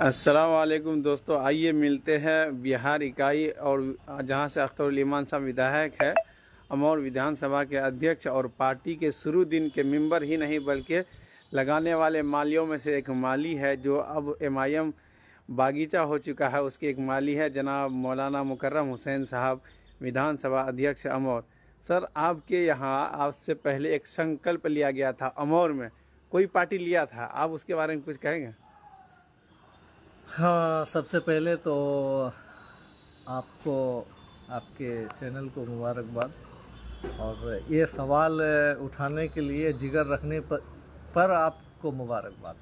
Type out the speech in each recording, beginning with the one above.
अस्सलाम वालेकुम दोस्तों, आइए मिलते हैं बिहार इकाई और जहां से अख्तरुल ईमान साहब विधायक है, अमौर विधानसभा के अध्यक्ष और पार्टी के शुरू दिन के मेंबर ही नहीं बल्कि लगाने वाले मालियों में से एक माली है, जो अब एमआईएम बागीचा हो चुका है। उसके एक माली है जनाब मौलाना मुकर्रम हुसैन साहब, विधानसभा अध्यक्ष अमौर। सर, आपके यहाँ आज से पहले एक संकल्प लिया गया था, अमौर में कोई पार्टी लिया था, आप उसके बारे में कुछ कहेंगे? हाँ, सबसे पहले तो आपको, आपके चैनल को मुबारकबाद। और ये सवाल उठाने के लिए जिगर रखने पर आपको मुबारकबाद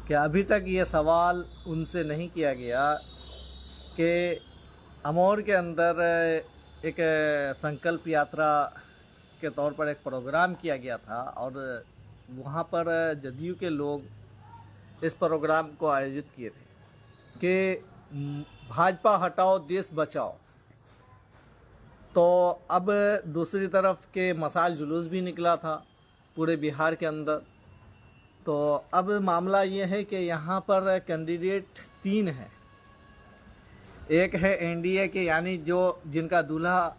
कि अभी तक ये सवाल उनसे नहीं किया गया कि अमौर के अंदर एक संकल्प यात्रा के तौर पर एक प्रोग्राम किया गया था और वहाँ पर जदयू के लोग इस प्रोग्राम को आयोजित किए थे कि भाजपा हटाओ देश बचाओ। तो अब दूसरी तरफ के मसाल जुलूस भी निकला था पूरे बिहार के अंदर। तो अब मामला ये है कि यहाँ पर कैंडिडेट 3 हैं। एक है एनडीए के, यानी जो जिनका दूल्हा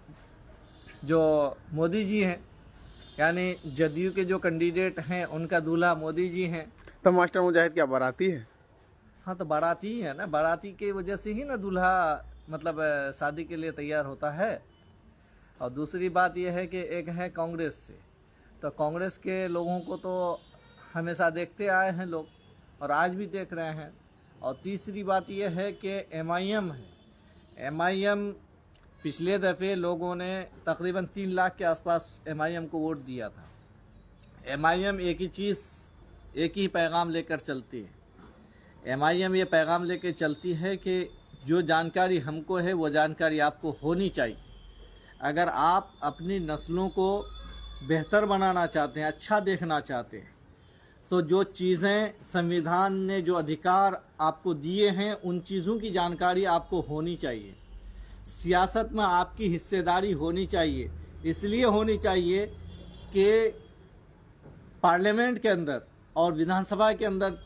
जो मोदी जी हैं, यानी जदयू के जो कैंडिडेट हैं उनका दूल्हा मोदी जी हैं। तो मास्टर मुजाहिद क्या बाराती है? हाँ, तो बाराती ही है ना, बाराती की वजह से ही ना दूल्हा मतलब शादी के लिए तैयार होता है। और दूसरी बात यह है कि एक है कांग्रेस से, तो कांग्रेस के लोगों को तो हमेशा देखते आए हैं लोग और आज भी देख रहे हैं। और तीसरी बात यह है कि एमआईएम है। एमआईएम पिछले दफ़े लोगों ने तकरीबन 3 लाख के आसपास एमआईएम को वोट दिया था। एमआईएम एक ही चीज़, एक ही पैगाम लेकर चलती है। एमआईएम ये पैगाम लेकर चलती है कि जो जानकारी हमको है वो जानकारी आपको होनी चाहिए। अगर आप अपनी नस्लों को बेहतर बनाना चाहते हैं, अच्छा देखना चाहते हैं, तो जो चीज़ें संविधान ने जो अधिकार आपको दिए हैं उन चीज़ों की जानकारी आपको होनी चाहिए। सियासत में आपकी हिस्सेदारी होनी चाहिए। इसलिए होनी चाहिए कि पार्लियामेंट के अंदर और विधानसभा के अंदर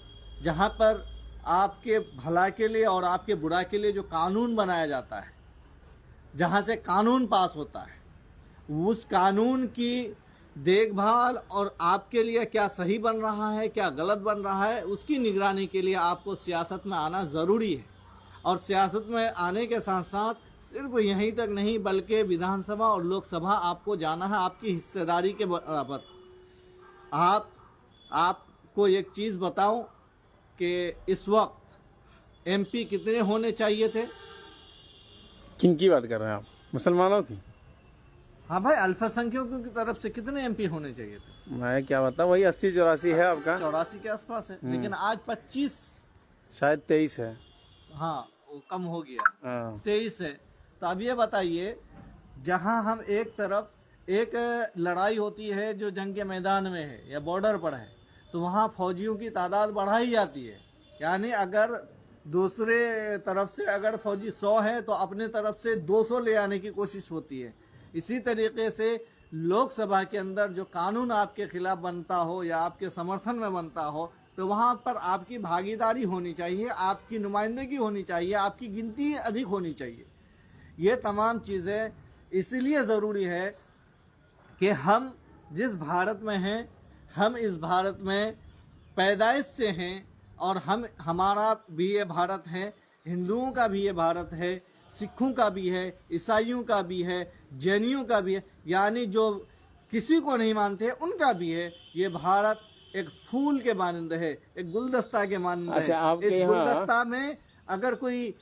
जहां पर आपके भला के लिए और आपके बुरा के लिए जो कानून बनाया जाता है, जहां से कानून पास होता है, उस कानून की देखभाल और आपके लिए क्या सही बन रहा है, क्या गलत बन रहा है, उसकी निगरानी के लिए आपको सियासत में आना ज़रूरी है। और सियासत में आने के साथ साथ सिर्फ यहीं तक नहीं बल्कि विधानसभा और लोकसभा आपको जाना है आपकी हिस्सेदारी के बराबर। आपको एक चीज़ बताऊं कि इस वक्त एमपी कितने होने चाहिए थे? किन की बात कर रहे हैं आप? मुसलमानों की? हाँ भाई, अल्पसंख्यकों की तरफ से कितने एमपी होने चाहिए थे? मैं क्या बताऊं, वही 80-84 है आपका। 84 के आसपास है, लेकिन आज 25 शायद 23 है। हाँ, वो कम हो गया, हाँ। 23 है। तो अब ये बताइए, जहां हम एक तरफ एक लड़ाई होती है जो जंग के मैदान में है या बॉर्डर पर है, तो वहाँ फौजियों की तादाद बढ़ाई जाती है। यानी अगर दूसरे तरफ से अगर फौजी 100 है तो अपने तरफ से 200 ले आने की कोशिश होती है। इसी तरीके से लोकसभा के अंदर जो कानून आपके खिलाफ बनता हो या आपके समर्थन में बनता हो, तो वहाँ पर आपकी भागीदारी होनी चाहिए, आपकी नुमाइंदगी होनी चाहिए, आपकी गिनती अधिक होनी चाहिए। ये तमाम चीज़ें इसलिए ज़रूरी है कि हम जिस भारत में हैं, हम इस भारत में पैदाइश से हैं और हमारा भी ये भारत है, हिंदुओं का भी ये भारत है, सिखों का भी है, ईसाइयों का भी है, जैनियों का भी है, यानी जो किसी को नहीं मानते उनका भी है। ये भारत एक फूल के मानंद है, एक गुलदस्ता के मानंद है। इस गुलदस्ता में अगर कोई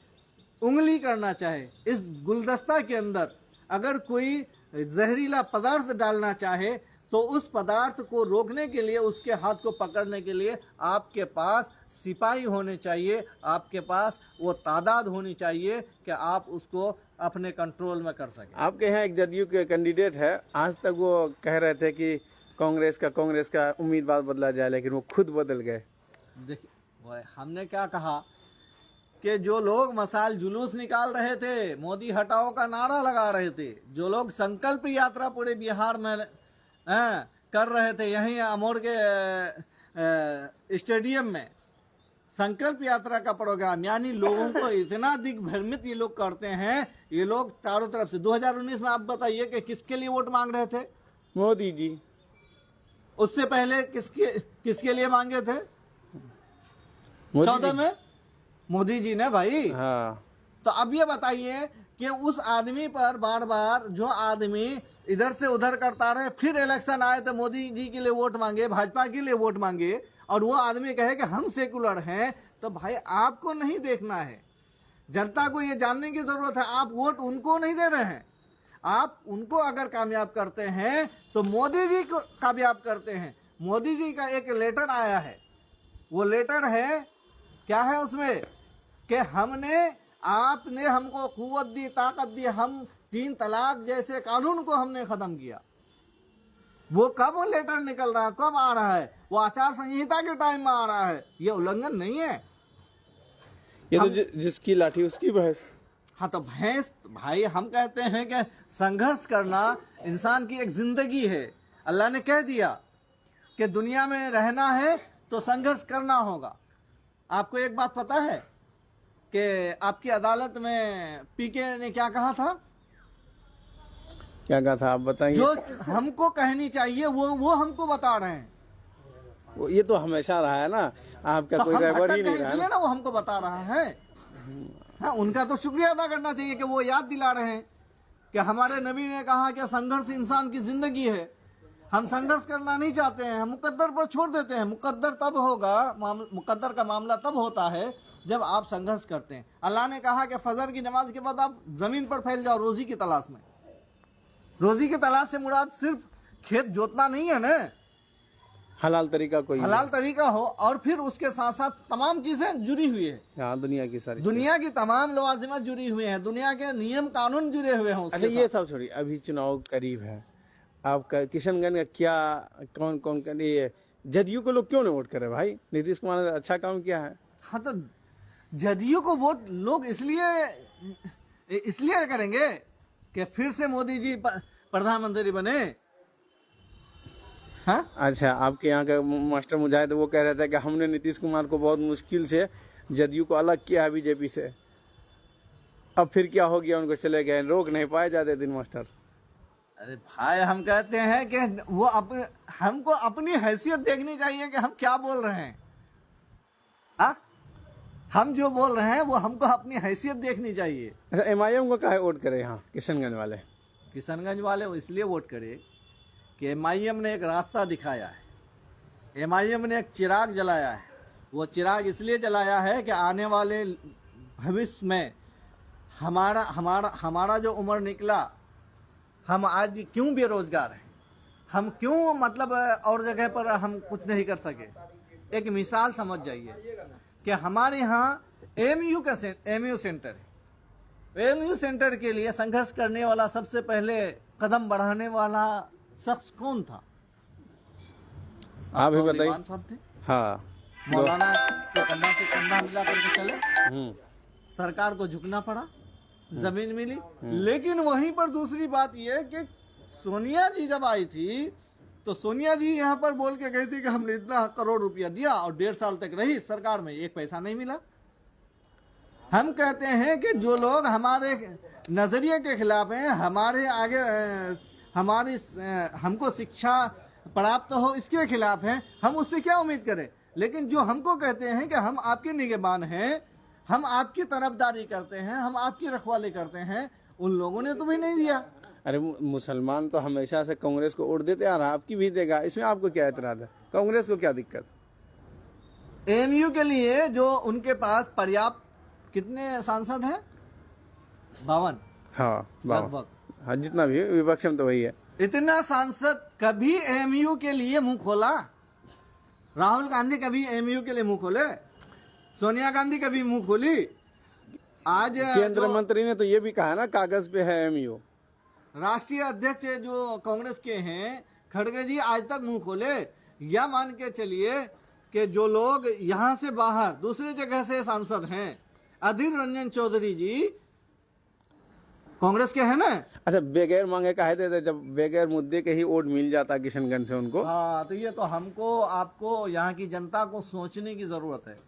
उंगली करना चाहे, इस गुलदस्ता के अंदर अगर कोई जहरीला पदार्थ डालना चाहे, तो उस पदार्थ को रोकने के लिए, उसके हाथ को पकड़ने के लिए आपके पास सिपाही होने चाहिए, आपके पास वो तादाद होनी चाहिए कि आप उसको अपने कंट्रोल में कर सकें। आपके यहाँ एक जदयू के कैंडिडेट है, आज तक वो कह रहे थे कि कांग्रेस का उम्मीदवार बदला जाए, लेकिन वो खुद बदल गए। देखिए, हमने क्या कहा कि जो लोग मसाल जुलूस निकाल रहे थे, मोदी हटाओ का नारा लगा रहे थे, जो लोग संकल्प यात्रा पूरे बिहार में कर रहे थे, यहीं अमौर के स्टेडियम में संकल्प यात्रा का प्रोग्राम, यानी लोगों को इतना दिग्भ्रमित ये लोग करते हैं, ये लोग चारों तरफ से। 2019 में आप बताइए कि किसके लिए वोट मांग रहे थे? मोदी जी। उससे पहले किसके लिए मांगे थे? मोदी 14 जी। में मोदी जी ने भाई। हाँ। तो अब ये बताइए कि उस आदमी पर बार बार जो आदमी इधर से उधर करता रहे, फिर इलेक्शन आए तो मोदी जी के लिए वोट मांगे, भाजपा के लिए वोट मांगे, और वो आदमी कहे कि हम सेकुलर हैं, तो भाई आपको नहीं देखना है, जनता को ये जानने की जरूरत है। आप वोट उनको नहीं दे रहे हैं, आप उनको अगर कामयाब करते हैं तो मोदी जी को कामयाब करते हैं। मोदी जी का एक लेटर आया है, वो लेटर है क्या है उसमें कि आपने हमको कुव्वत दी, ताकत दी, हम 3 तलाक जैसे कानून को हमने खत्म किया। वो कब लेटर निकल रहा है, कब आ रहा है? वो आचार संहिता के टाइम में आ रहा है। ये उल्लंघन नहीं है? ये तो जिसकी लाठी उसकी भैंस। हाँ, तो भैंस भाई, हम कहते हैं कि संघर्ष करना इंसान की एक जिंदगी है। अल्लाह ने कह दिया कि दुनिया में रहना है तो संघर्ष करना होगा। आपको एक बात पता है कि आपकी अदालत में पीके ने क्या कहा था? क्या कहा था आप बताइए। जो हमको कहनी चाहिए वो हमको बता रहे हैं। ये तो हमेशा रहा है ना, आपका तो कोई हम रहबर भटक ही गए नहीं रहा इसलिए है ना वो हमको बता रहा है। हाँ, उनका तो शुक्रिया अदा करना चाहिए कि वो याद दिला रहे हैं कि हमारे नबी ने कहा कि संघर्ष इंसान की जिंदगी है। हम संघर्ष करना नहीं चाहते हैं, हम मुकद्दर पर छोड़ देते हैं। मुकद्दर तब होगा, मुकद्दर का मामला तब होता है जब आप संघर्ष करते हैं। अल्लाह ने कहा कि फजर की नमाज के बाद आप जमीन पर फैल जाओ रोजी की तलाश में। रोजी की तलाश से मुराद सिर्फ खेत जोतना नहीं है ना, हलाल तरीका कोई हलाल तरीका हो, और फिर उसके साथ साथ तमाम चीजें जुड़ी हुई है। हाँ, दुनिया की सारी दुनिया की तमाम लवाजिमत जुड़ी हुई हैं, दुनिया के नियम कानून जुड़े हुए हैं उसके अच्छा, ये साथ। सब छोड़िए, अभी चुनाव करीब है। आपका किशनगंज का क्या, कौन कौन का ये जदयू को लोग क्यों नहीं वोट करे भाई? नीतीश कुमार ने अच्छा काम किया है। हाँ, तो जदयू को वोट लोग इसलिए करेंगे कि फिर से मोदी जी प्रधानमंत्री बने। हाँ? अच्छा, आपके यहाँ का मास्टर मुजाहिद वो कह रहे थे कि हमने नीतीश कुमार को बहुत मुश्किल से जदयू को अलग किया बीजेपी से, अब फिर क्या हो गया, उनको चले गए, रोक नहीं पाए जाते दिन मास्टर। अरे भाई, हम कहते हैं कि वो हमको अपनी हैसियत देखनी चाहिए कि हम क्या बोल रहे हैं। हाँ, हम जो बोल रहे हैं वो हमको अपनी हैसियत देखनी चाहिए। अच्छा, MIM को काहे वोट करे यहाँ किशनगंज वाले? किशनगंज वाले वो इसलिए वोट करे कि MIM ने एक रास्ता दिखाया है, MIM ने एक चिराग जलाया है। वो चिराग इसलिए जलाया है कि आने वाले भविष्य में हमारा जो उम्र निकला, हम आज क्यों बेरोजगार हैं, हम क्यों मतलब और जगह पर हम कुछ नहीं कर सके। एक मिसाल समझ जाइए कि हमारे यहाँ MU सेंटर है। MU सेंटर के लिए संघर्ष करने वाला, सबसे पहले कदम बढ़ाने वाला शख्स कौन था? आप ही बताइए। इमाम साहब थे। हाँ, मौलाना के कंधा से कंधा मिला करके चले, हम्म, सरकार को झुकना पड़ा, जमीन मिली। लेकिन वहीं पर दूसरी बात यह कि सोनिया जी जब आई थी तो सोनिया जी यहाँ पर बोल के गई थी कि हमने इतना करोड़ रुपया दिया, और 1.5 साल तक रही सरकार में, 1 पैसा नहीं मिला। हम कहते हैं कि जो लोग हमारे नजरिए के खिलाफ हैं, हमारे आगे हमको शिक्षा प्राप्त हो इसके खिलाफ हैं, हम उससे क्या उम्मीद करें। लेकिन जो हमको कहते हैं कि हम आपके निगहबान हैं, हम आपकी तरफदारी करते हैं, हम आपकी रखवाली करते हैं, उन लोगों ने तो भी नहीं दिया। अरे मुसलमान तो हमेशा से कांग्रेस को वोट देते आ रहा, आपकी भी देगा, इसमें आपको क्या एतराज है? कांग्रेस को क्या दिक्कत? MU के लिए जो उनके पास पर्याप्त कितने सांसद हैं? 52। हाँ, लगभग। हाँ, जितना भी विपक्ष में तो वही है। इतना सांसद कभी MU के लिए मुंह खोला? राहुल गांधी कभी MU के लिए मुंह खोले? सोनिया गांधी कभी मुंह खोली? आज केंद्र मंत्री ने तो ये भी कहा ना, कागज पे है MU। राष्ट्रीय अध्यक्ष जो कांग्रेस के हैं खड़गे जी आज तक मुंह खोले? या मान के चलिए कि जो लोग यहाँ से बाहर दूसरी जगह से सांसद हैं, अधीर रंजन चौधरी जी कांग्रेस के हैं ना। अच्छा, बगैर मांगे काहे देते, जब बगैर मुद्दे के ही वोट मिल जाता किशनगंज से उनको। हाँ, तो ये तो हमको आपको यहाँ की जनता को सोचने की जरूरत है।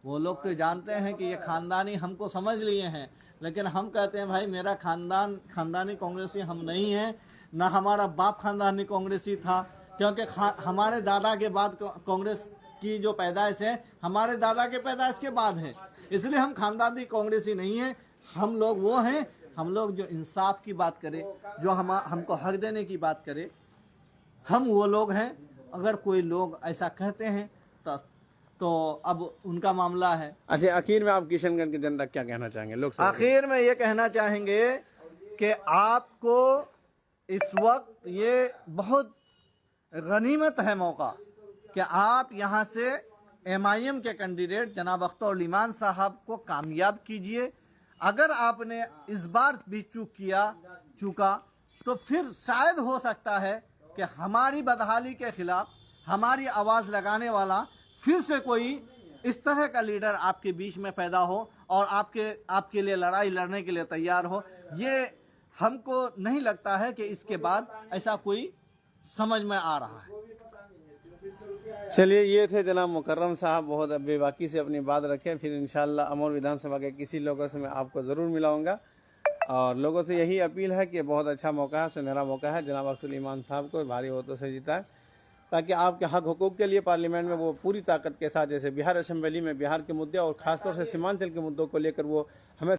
वो लोग तो जानते हैं कि ये खानदानी हमको समझ लिए हैं, लेकिन हम कहते हैं भाई मेरा खानदानी कांग्रेसी हम नहीं हैं, ना हमारा बाप खानदानी कांग्रेसी था, क्योंकि हमारे दादा के बाद कांग्रेस की जो पैदाइश है हमारे दादा के पैदाइश के बाद है, इसलिए हम खानदानी कांग्रेसी नहीं हैं। हम लोग वो हैं, हम लोग जो इंसाफ की बात करें, जो हमको हक देने की बात करें, हम वो लोग हैं। अगर कोई लोग ऐसा कहते हैं तो अब उनका मामला है। अच्छा, आखिर में आप किशनगंज की जनता क्या कहना चाहेंगे? लोग आखिर में ये कहना चाहेंगे कि आपको इस वक्त ये बहुत गनीमत है मौका कि आप यहाँ से MIM के कैंडिडेट जनाब अख्तर ईमान साहब को कामयाब कीजिए। अगर आपने इस बार भी चूका तो फिर शायद हो सकता है कि हमारी बदहाली के खिलाफ हमारी आवाज़ लगाने वाला फिर से कोई इस तरह का लीडर आपके बीच में पैदा हो और आपके लिए लड़ाई लड़ने के लिए तैयार हो। ये हमको नहीं लगता है कि इसके बाद ऐसा कोई समझ में आ रहा है। चलिए, ये थे जनाब मुकर्रम साहब, बहुत बेबाकी से अपनी बात रखें। फिर इंशाल्लाह अमौर विधानसभा के किसी लोगों से मैं आपको ज़रूर मिलाऊंगा। और लोगों से यही अपील है कि बहुत अच्छा मौका है, सुनहरा मौका है, जनाब अख्तर ईमान साहब को भारी वोटों से जिताएं, ताकि आपके हक हुकूक के लिए पार्लियामेंट में वो पूरी ताकत के साथ, जैसे बिहार असेंबली में बिहार के मुद्दे और ख़ासतौर से सीमांचल के मुद्दों को लेकर वो हमें